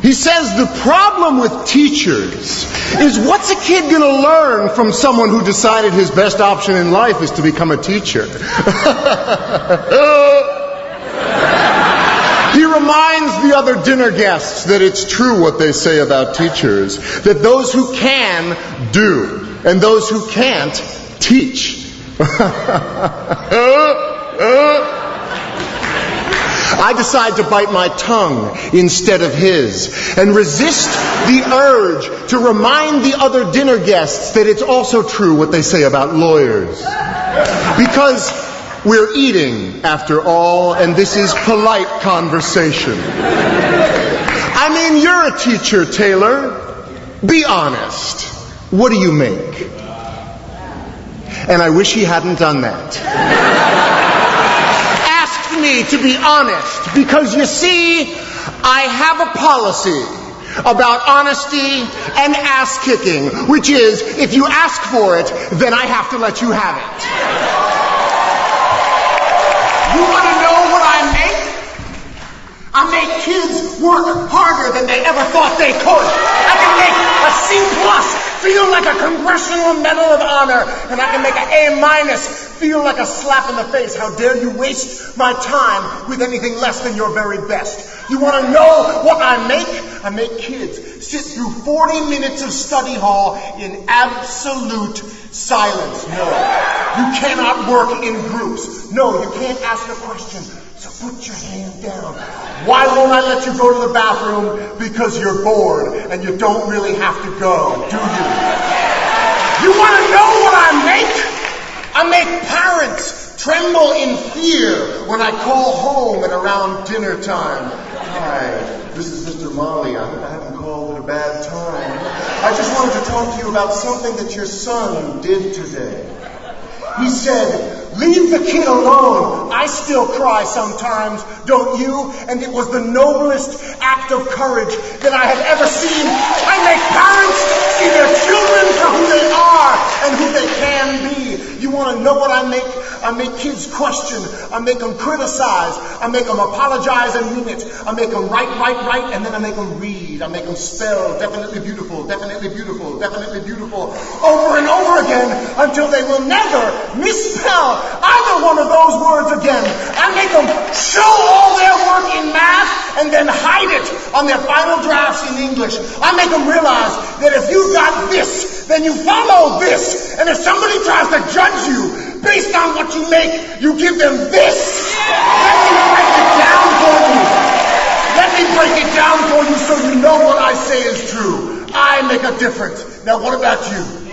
He says the problem with teachers is, what's a kid going to learn from someone who decided his best option in life is to become a teacher? He reminds the other dinner guests that it's true what they say about teachers, that those who can do, and those who can't teach. I decide to bite my tongue instead of his and resist the urge to remind the other dinner guests that it's also true what they say about lawyers. Because we're eating, after all, and this is polite conversation. I mean, you're a teacher, Taylor. Be honest. What do you make? And I wish he hadn't done that. Asked me to be honest, because you see, I have a policy about honesty and ass-kicking, which is, if you ask for it, then I have to let you have it. You want to know what I make? I make kids work harder than they ever thought they could. I can make a C+ feel like a Congressional Medal of Honor, and I can make an A- feel like a slap in the face. How dare you waste my time with anything less than your very best? You want to know what I make? I make kids sit through 40 minutes of study hall in absolute silence. No, you cannot work in groups. No, you can't ask a question. So put your hand down. Why won't I let you go to the bathroom? Because you're bored and you don't really have to go, do you? You want to know what I make? I make parents tremble in fear when I call home at around dinner time. Hi, this is Mr. Molly. I haven't called at a bad time. I just wanted to talk to you about something that your son did today. He said, "Leave the kid alone. I still cry sometimes, don't you?" And it was the noblest act of courage that I have ever seen. I make parents see their children for who they are and who they can be. You want to know what I make? I make kids question. I make them criticize. I make them apologize and mean it. I make them write, and then I make them read. I make them spell definitely beautiful, definitely beautiful, definitely beautiful, over and over again until they will never misspell either one of those words again. I make them show all their work in math and then hide it on their final drafts in English. I make them realize that if you've got this, then you follow this. And if somebody tries to judge you based on what you make, you give them this. Let me break it down for you. Let me break it down for you so you know what I say is true. I make a difference. Now what about you?